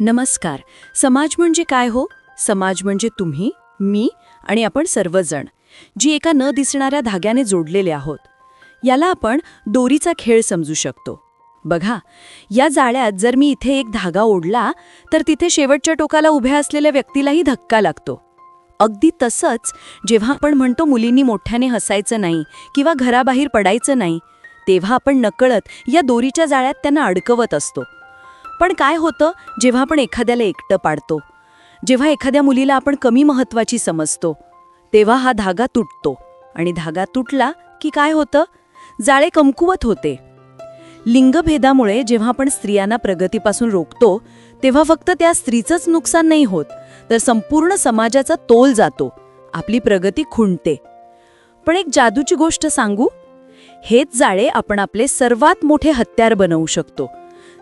नमस्कार. समाज म्हणजे काय हो? समाज म्हणजे तुम्ही, मी आणि आपण सर्वजण, जी एका न दिसणाऱ्या धाग्याने जोडलेले आहोत. याला आपण दोरीचा खेळ समजू शकतो. बघा, या जाळ्यात जर मी इथे एक धागा ओढला तर तिथे शेवटच्या टोकाला उभ्या असलेल्या व्यक्तीलाही धक्का लागतो. अगदी तसंच जेव्हा आपण म्हणतो मुलींनी मोठ्याने हसायचं नाही किंवा घराबाहेर पडायचं नाही, तेव्हा आपण नकळत या दोरीच्या जाळ्यात त्यांना अडकवत असतो. पण काय होतं जेव्हा आपण एखाद्याला एकटं पाडतो, जेव्हा एखाद्या मुलीला आपण कमी महत्त्वाची समजतो, तेव्हा हा धागा तुटतो. आणि धागा तुटला की काय होतं? जाळे कमकुवत होते. लिंगभेदामुळे जेव्हा आपण स्त्रियांना प्रगतीपासून रोखतो, तेव्हा फक्त त्या स्त्रीचंच नुकसान नाही होत, तर संपूर्ण समाजाचा तोल जातो. आपली प्रगती खुंटते. पण एक जादूची गोष्ट सांगू? हेच जाळे आपण आपले सर्वात मोठे हत्यार बनवू शकतो.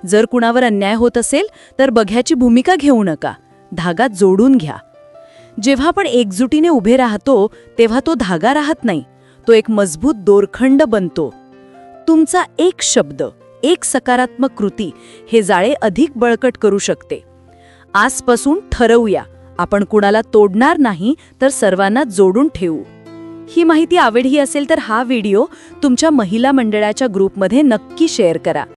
जर कुणावर अन्याय होत असेल तर बघ्याची भूमिका घेऊ नका, धागा जोडून घ्या. जेव्हा आपण एकजुटीने उभे राहतो तेव्हा तो धागा राहत नाही, तो एक मजबूत दोरखंड बनतो. तुमचा एक शब्द, एक सकारात्मक कृती हे जाळे अधिक बळकट करू शकते. आजपासून ठरवूया, आपण कुणाला तोडणार नाही तर सर्वांना जोडून ठेवू. ही माहिती आवडली असेल तर हा व्हिडिओ तुमच्या महिला मंडळाच्या ग्रुपमध्ये नक्की शेअर करा.